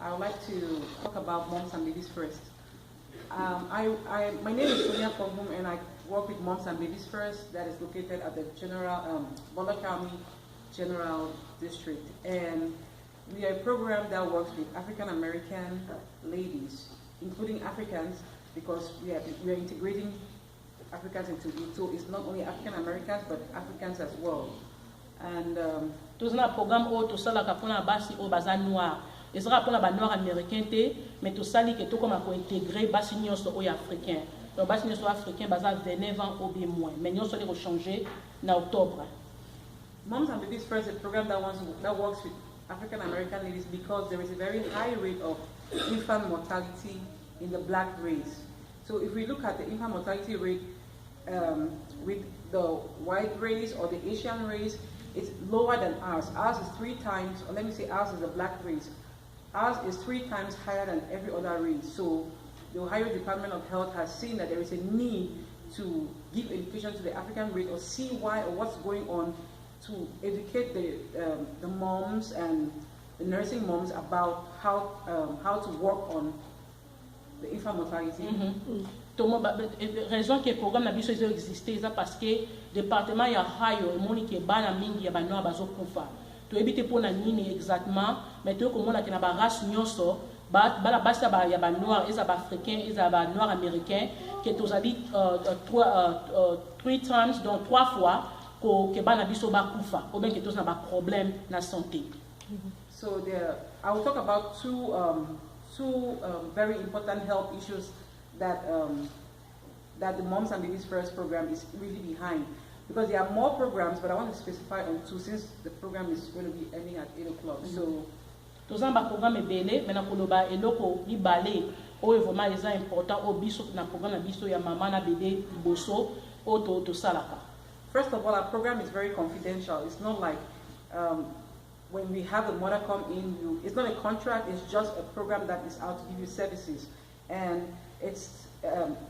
I would like to talk about moms and babies first. My name is Sonia Fogbum, and I work with Moms and Babies First, that is located at the Bola County General District. And we are a program that works with African American ladies, including Africans, because we are integrating Africans into it. So it's not only African Americans, but Africans as well. And tous na programme o to sala ka pona basi o baza noir. Ezra pona ba noir américain te, mais to sali ke to comme ko intégrer basi nyonso o africain. Donc basi nyonso africain baza 29 ans ou bien moins. Mais nyonso les changer na octobre. Moms and Babies First is a program that works with African American ladies because there is a very high rate of infant mortality in the black race. So if we look at the infant mortality rate with the white race or the Asian race, it's lower than ours. Ours is 3 times, or let me say ours is the black race. Ours is 3 times higher than every other race. So the Ohio Department of Health has seen that there is a need to give education to the African race, or see why or what's going on, to educate the moms and the nursing moms about how to work on the infant mortality. Raison que le programme n'a pas existé, c'est parce que le département ya hayo moni ke bana mingi ya banoa bazo kufa. To ebite pona nini exactement, mais to ko mona ke na ba race nyonso bala basa ba ya banoa eza ba africain eza ba noir américain que to zabi 3 times donc 3 fois ko ke bana biso ba kufa ou bien que to na ba problème na santé. So I will talk about two very important health issues that the Moms and Babies First program is really behind, because there are more programs, but I want to specify on 2 since the program is going to be ending at 8 o'clock. So tozamba programme ebele mena koloba eloko libale o vraiment les important o biso na programme biso ya mama na bébé liboso o to salaka. First of all, our program is very confidential. It's not like when we have the mother come in, it's not a contract, it's just a program that is out to give you services. And it's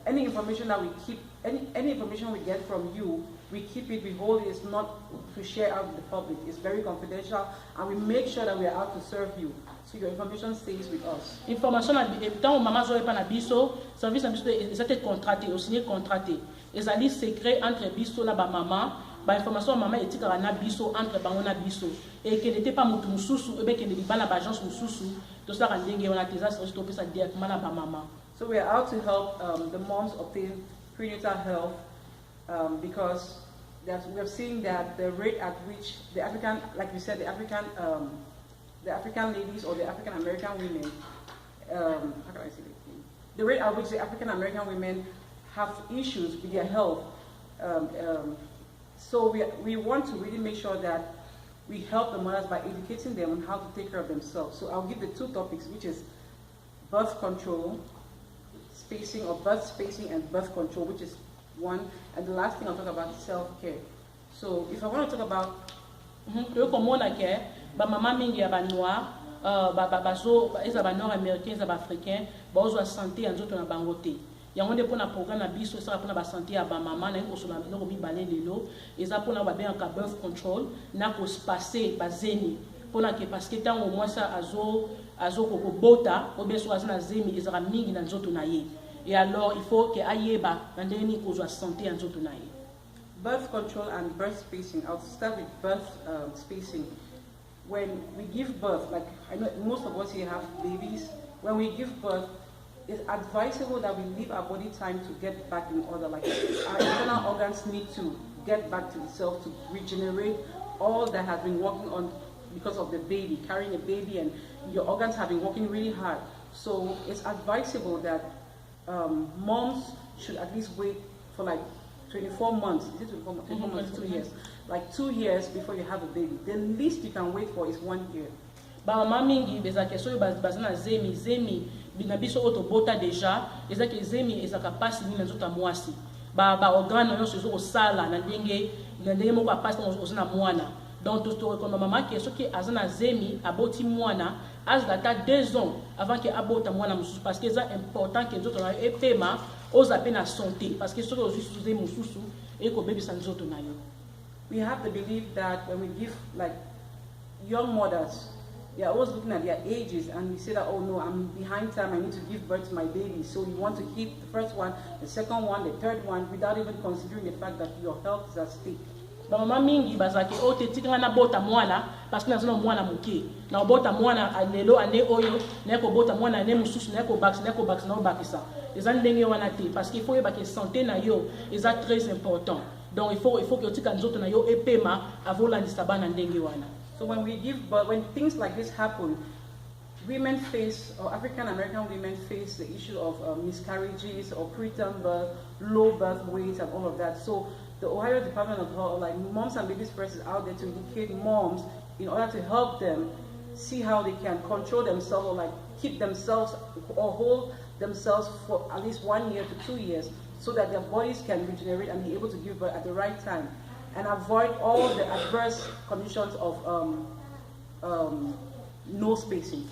any information that we keep, any information we get from you, we keep it, we hold it. It's not to share out with the public. It's very confidential, and we make sure that we are out to serve you, so your information stays with us. Information tant maman zo pas na biso, service na biso ezate contracté, o signé contracté. Ezali secret entre biso na ba maman, ba information maman etikara na biso entre bango na biso. Et que n'était pas mutu mususu, ebe que ne ba na agence mususu, to ça ndenge on a tes services to pesa directement na ba maman. So we are out to help the moms obtain prenatal health because we have seen that the rate at which the African, like we said, the African ladies or the African American women, how can I say it? The rate at which the African American women have issues with their health. So we want to really make sure that we help the mothers by educating them on how to take care of themselves. So I'll give the 2 topics, which is birth control, spacing or birth spacing, and birth control, which is 1, and the last thing I'll talk about is self-care. So if I want to talk about ba mama mingi ya ba noir bazo eza ba nord américain eza ba africain bazo santé ya nzoto na bango te yango nde pona programme na biso eza pona ba santé ya ba mama na ko sona biloko mibale lelo eza pona ba bien ka birth control na ko spacer ba zeni pona ke parce que tango moi ça azo ko bota o bien so azana zemi eza mingi na nzoto na ye, et alors il faut que ayeba na ndeni ko zo santé ya nzoto na ye. Birth control and birth spacing. I'll start with birth spacing. When we give birth, like I know most of us here have babies, when we give birth, it's advisable that we leave our body time to get back in order. Like our internal organs need to get back to itself to regenerate all that has been working on because of the baby, carrying a baby, and your organs have been working really hard. So it's advisable that moms should at least wait for like 24 months. Is it 24 months? 24 months, 2 years. Like 2 years before you have a baby. The least you can wait for is 1 year. Ba mama mingi bezake so bazana zemi bina biso oto bota deja ezake zemi ezaka pasi ni nzota mwasi ba organe yo so sala na ndenge moko pasi ozana mwana. Donc to recommande maman que soki azana zemi aboti mwana as data 2 ans avant que abota mwana mususu, parce que c'est important que nzoto na epema ozape na santé, parce que soki ozusuze mususu e ko baby sa nzoto na yo. We have the belief that when we give like young mothers they are always looking at their ages, and we say that, oh no, I'm behind time, I need to give birth to my baby. So you want to keep the first one, the second one, the third one, without even considering the fact that your health is at stake. Bamama mingi bazake o te tika na bota mwana parce que na zona mwana muke na bota mwana alelo ane oyo na ko bota mwana ane mususu na ko bax na bakisa eza ndenge wana te parce qu'il faut yeba que santé na yo eza très important, donc il faut que tika nzoto na yo epema avolandisa bana ndenge wana. So when we give birth, when things like this happen, women face, or African American women face the issue of miscarriages or preterm birth, low birth weight, and all of that. So the Ohio Department of Health, like Moms and Babies Press, is out there to educate moms in order to help them see how they can control themselves, or like keep themselves or hold themselves for at least 1 year to 2 years, so that their bodies can regenerate and be able to give birth at the right time, and avoid all the adverse conditions of no spacing.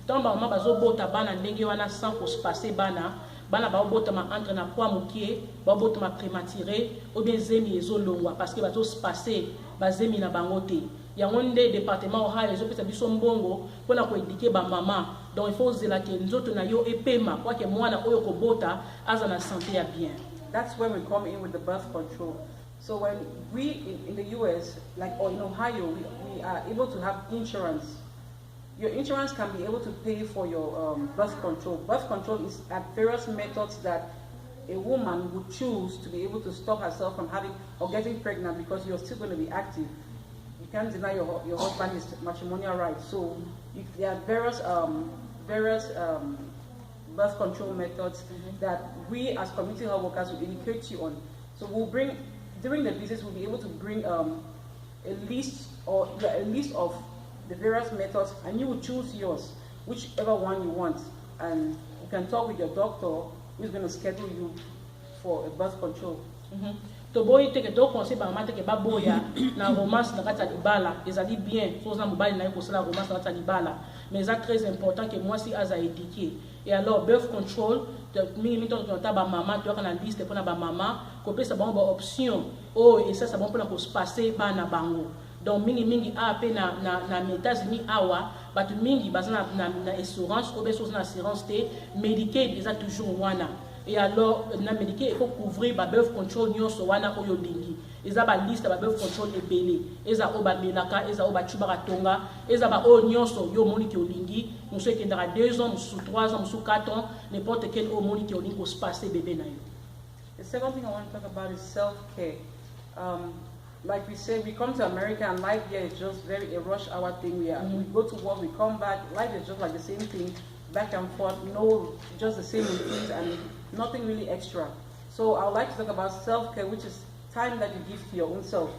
Donc ba mama bazobota bana ndenge wana sans ko spacer bana baobota ma entre na poids mukie baobota ma prématuré ou bien zemi ezolongwa parce que bazo spacer bazemi na bango te. Yango nde département Ohio ezopesa biso mbongo pona ko éduquer ba mama, donc il faut zela ke nzoto na yo epema kwa ke mwana oyo ko bota aza na santé ya bien. That's when we come in with the birth control. So when we in the US, like, or in Ohio, we are able to have insurance. Your insurance can be able to pay for your birth control. Birth control is at various methods that a woman would choose to be able to stop herself from having or getting pregnant, because you're still going to be active. You can't deny your husband his matrimonial rights. So there are various birth control methods that we as community health workers will educate you on. So we'll bring, during the visits, we'll be able to bring a list of the various methods, and you will choose yours, whichever one you want, and you can talk with your doctor who's going to schedule you for a birth control. To boy take to conseil ba mama take ba boya na romance na kata libala ezali bien so na mobali na ko sala romance na kata libala, mais c'est très important que moi si aza éduqué. Et alors birth control de mingi to ta ba mama to kana liste pour na ba mama ko pesa ba option oh et ça bon pour na ko se passer ba na bango. Donc mingi a pe na États-Unis awa batu mingi bazana na assurance ou bien so na assurance te Medicaid eza toujours wana. Et alors na Medicaid il faut couvrir ba birth control nyonso wana oyo lingi eza ba liste ba birth control ebele eza oba melaka eza oba chubaka tonga eza ba o nyonso yo moni ki olingi muso ekendaka 2 ans muso 3 ans muso 4 ans n'importe quel o moni ki olingi ko se passer bébé na yo. The second thing I want to talk about is self-care. Like we say, we come to America and life here is just a rush hour thing. We go to work, we come back, life is just like the same thing, back and forth, just the same routines and nothing really extra. So I would like to talk about self-care, which is time that you give to your own self.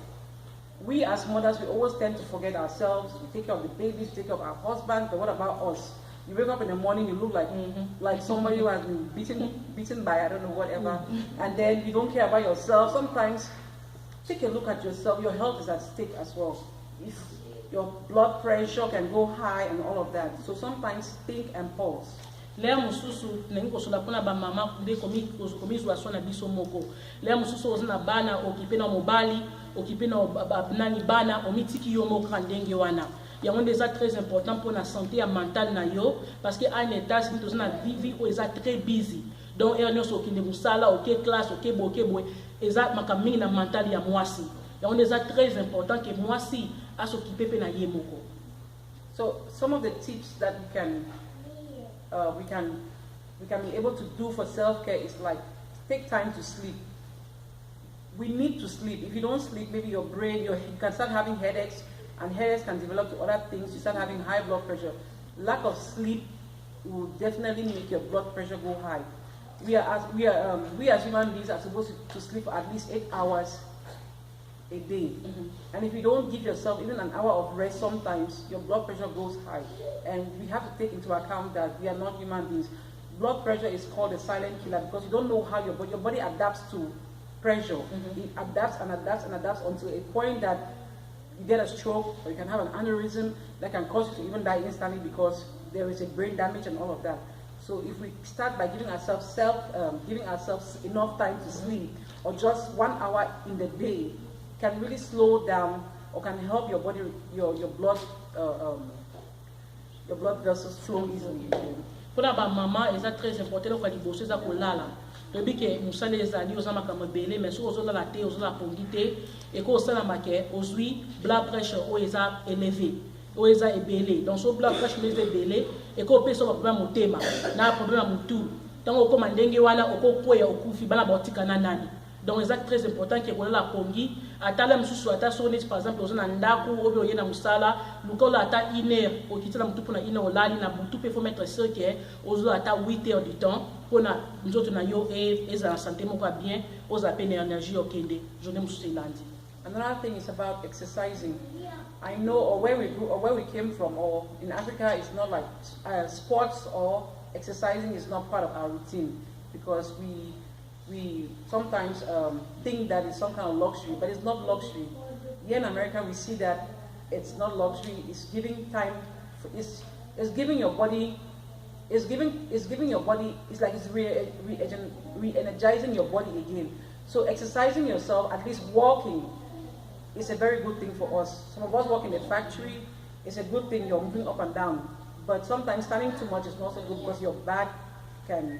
We as mothers, we always tend to forget ourselves. We take care of the babies, we take care of our husband, but what about us? You wake up in the morning, you look like somebody who has been beaten by I don't know whatever, and then you don't care about yourself. Sometimes take a look at yourself. Your health is at stake as well. If your blood pressure can go high and all of that. So sometimes think and pause. Lea mususu nengi kosola pona ba mama nde komi zwa na biso moko. Lea mususu ozina bana okipe na mobali, okipe na nani bana omitiki yo moko ndenge wana. Yango déjà très important pour la santé mentale na yo parce que à un état si tu na vie où est très busy. Donc ernyo so kinde musala OK classe OK boy eza makaming na mental ya mwasi. Yango déjà très important que mwasi a s'occuper pe na ye moko. So some of the tips that we can be able to do for self-care is like take time to sleep. We need to sleep. If you don't sleep, maybe your brain, you can start having headaches, and headaches can develop to other things. You start having high blood pressure. Lack of sleep will definitely make your blood pressure go high. We as human beings are supposed to sleep for at least 8 hours a day. And if you don't give yourself even an hour of rest, sometimes your blood pressure goes high. And we have to take into account that we are not human beings. Blood pressure is called a silent killer because you don't know how your body adapts to pressure. It adapts and adapts and adapts until a point that you get a stroke or you can have an aneurysm that can cause you to even die instantly because there is a brain damage and all of that. So if we start by giving ourselves enough time to sleep, or just 1 hour in the day, can really slow down or can help your body, your blood your blood vessels flow easily. Pour la maman, c'est très important le faire bosser ça pour là. Depuis que nous sommes les alliés aux amas comme belé, mais sur aux la thé, aux la pongité, et qu'au sein la maquette, aux huit, blood pressure, aux est élevé, aux est belé. Donc, sur blood pressure, les est belé, et qu'au peut sur problème au thème, n'a problème à tout. Donc, au commande wala, au koya, au koufi, bala botika nanani. Donc, c'est très important que vous la pongi. Atala msusu ata sonné par exemple aux nandaku obi oye na musala lukola ata 1 heure okitela mutu pona 1 heure olali na butu pe faut mettre sûr que ozo ata 8 heures du temps pona nzoto na yo eza santé moko bien oza pe na énergie okende journée mususu elandi. Another thing is about exercising. I know or where we grew or where we came from or in Africa it's not like sports or exercising is not part of our routine because we sometimes think that it's some kind of luxury, but it's not luxury. Here in America, we see that it's not luxury. It's giving time. It's giving your body. It's giving your body. It's like it's re-energizing your body again. So exercising yourself, at least walking, is a very good thing for us. Some of us work in a factory. It's a good thing. You're moving up and down. But sometimes standing too much is not so good because your back can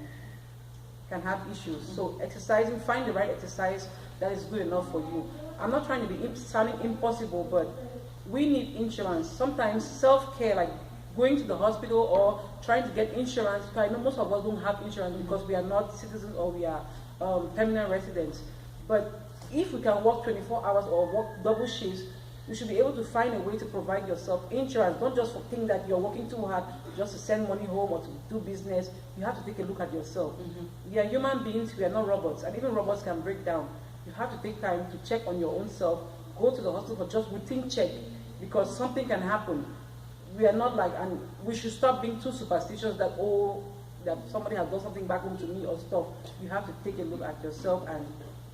have issues. So exercising, find the right exercise that is good enough for you. I'm not trying to be sounding impossible, but we need insurance. Sometimes self-care, like going to the hospital or trying to get insurance. I know most of us don't have insurance because we are not citizens or we are permanent residents. But if we can work 24 hours or work double shifts, you should be able to find a way to provide yourself insurance, not just for think that you're working too hard just to send money home or to do business. You have to take a look at yourself. We are human beings, we are not robots, and even robots can break down. You have to take time to check on your own self, go to the hospital for just routine check, because something can happen. We are not like, and we should stop being too superstitious that, oh, that somebody has done something back home to me or stuff. You have to take a look at yourself and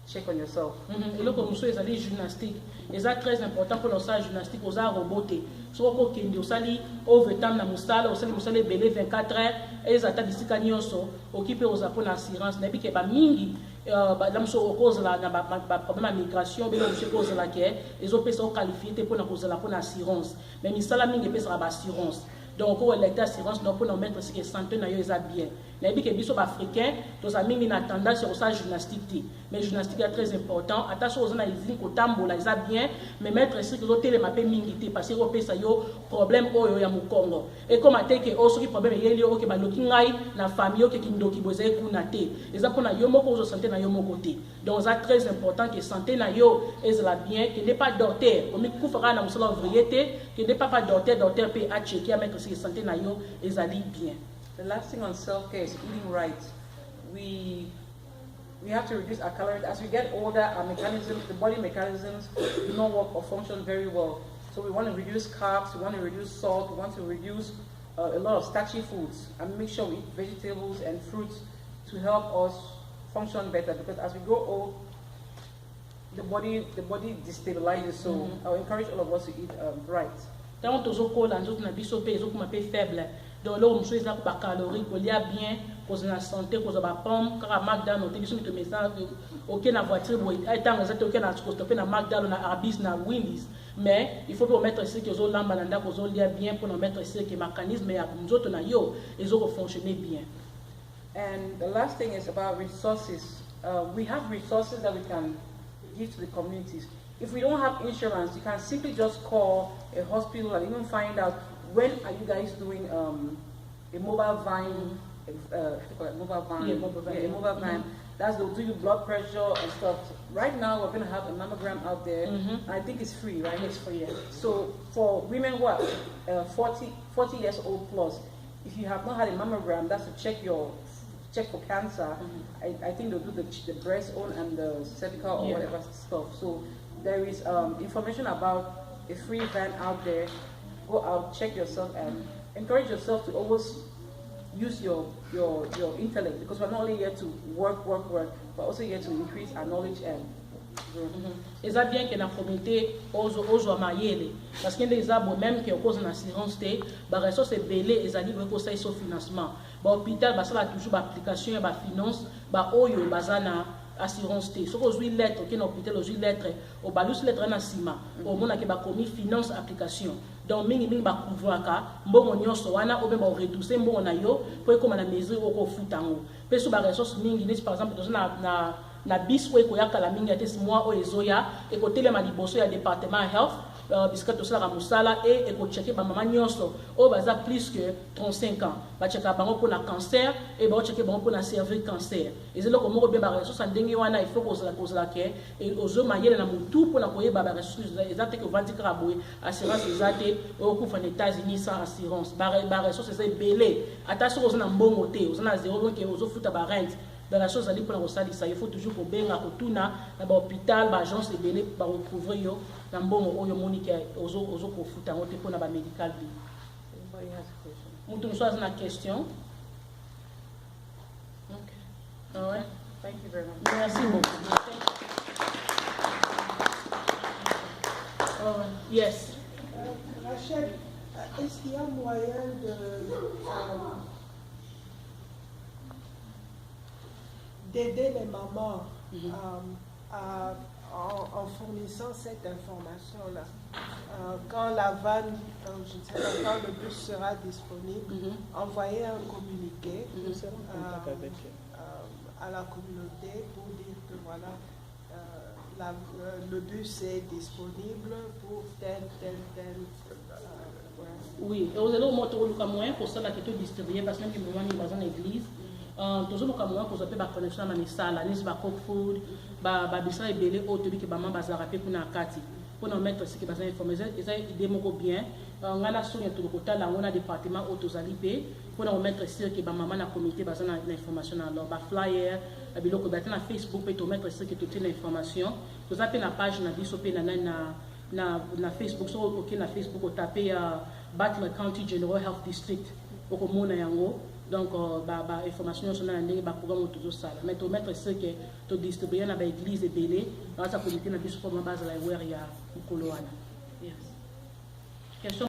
check on yourself. Et là, comme nous sommes allés gymnastique, et c'est très important pour nous faire gymnastique aux arts robotés. Soit qu'on kende au sali overtime na musala, au sali musala belé 24 heures, et les attaques d'ici kanyoso, occupé aux apôts d'assurance, n'est pas mingi, là nous sommes au cause là, na problème à migration, mais nous sommes cause là qui est, les autres personnes qualifiées pour la cause là pour l'assurance, mais misala mingi peut sera assurance. Donc, on a l'assurance, donc, pour nous mettre ce qui est santé, nous avons bien. Mais que les africains, nous avons mis une tendance sur la gymnastique. Mais la gymnastique est très important. Attention aux gens qui ont bien, mais mettre ce qui est télémapé mingité, parce que c'est un problème au Congo. Et comme à tel que aussi problème est lié au Kebalokingay, la famille qui est qui bosse kunate. Les gens qui ont santé na yomo côté. Donc, c'est très important que santé na yo est la bien, que n'est pas docteur. Comme il faut faire na musala ouvrier, que n'est pas docteur peut checker à mettre ce qui est santé na yo est bien. The last thing on self-care is eating right. We have to reduce our calories. As we get older, our mechanisms, the body mechanisms, do not work or function very well. So we want to reduce carbs, we want to reduce salt, we want to reduce a lot of starchy foods, and make sure we eat vegetables and fruits to help us function better. Because as we grow old, the body destabilizes. So I will encourage all of us to eat right. Donc, donc là, on choisit la calorie, qu'on y a bien, pour la santé, pour la pomme, car à McDonald's, on te met ça, aucun la voiture, étant exact, aucun la stopper na McDonald's, na Arbis, na Wendy's. Mais il faut pour mettre ici que les lambalanda, qu'on y a bien, pour nous mettre ici que les mécanismes, nous autres, ils ont fonctionné bien. And the last thing is about resources. We have resources that we can give to the communities. If we don't have insurance, you can simply just call a hospital and even find out when are you guys doing a mobile van, a mobile van. That's they'll do your blood pressure and stuff. Right now, we're going to have a mammogram out there. And I think it's free, right? It's free, yeah. So for women who are 40 years old plus, if you have not had a mammogram, that's to check for cancer. I think they'll do the breast one and the cervical or whatever stuff. So there is information about a free van out there. Go out, check yourself, and encourage yourself to always use your intellect, because we're not only here to work, but also here to increase our knowledge and Et ça bien que la communauté aux amayele parce qu'il y a des arbres même qui causent une assurance té bah ressources c'est belé et ça dit que ça sur financement bah hôpital bah ça va toujours bah application et bah finance bah oyo bazana assurance té so aujourd'hui lettre qui est hôpital aujourd'hui lettre au balus lettre na sima au monde qui ba commis finance application donc mingi ba couvrir mbongo nyonso wana obe ba réduire mbongo na yo po ekoma na mesure oko futango pe so ba ressources mingi nesi par exemple dans na bis ko ekoyaka la mingi ate mois o ezoya ekotelema liboso ya département health bisika tosala musala et ekocheke ba mama nyonso o baza plus que 35 ans ba cheka bango pour la cancer et ba cheke bango pour la cerveau cancer ezelo ko moko be ba ressources ndenge wana il faut kozala ke et ozo mayele na mutu pour na koyeba ba ressources ezate que vandika boye assurance ezate o ku fa États-Unis sans assurance ba ressources ezay belé ata so ozana mbongo te ozana zéro donc ozo futa ba rente dans la chose ali pour la ça il faut toujours ko benga ko tuna na ba hôpital ba agence belé ba recouvrir yo na mbongo oyo monique ozo ko futa ngote pour na ba medical bill. Anybody has a question? Mutu nso azana question. Okay. All right. Thank you very much. Merci beaucoup. Yes. Rachel, est-ce qu'il y a moyen d'aider les mamans en fournissant cette information-là? Quand la vanne, je ne sais pas, quand le bus sera disponible, envoyer un communiqué à la communauté pour dire que voilà, le bus est disponible pour tel. Oui, et vous allez au moto le moyen pour ça la question distribuer parce que même moment ni dans l'église toujours le moyen pour ça peut ba connexion na misala ni ba cook food ba bisa ebele auto bi ke ba mamba za rapper kuna kati pour nous mettre ce qui bazin informer ça idée moko bien ngala so ya tout kota la on département auto zalipe pour nous mettre sûr que ba maman na communauté bazin na information alors ba flyer biloko ba na Facebook peut mettre sûr que toute l'information vous avez na page na biso pe na Facebook so OK na Facebook o taper Batman County General Health District au mona yango donc ba information sur na ndenge ba programme toujours ça mais to mettre ce que to distribuer na ba église belé dans sa communauté na biso pour ma base la where ya ukolo wana yes question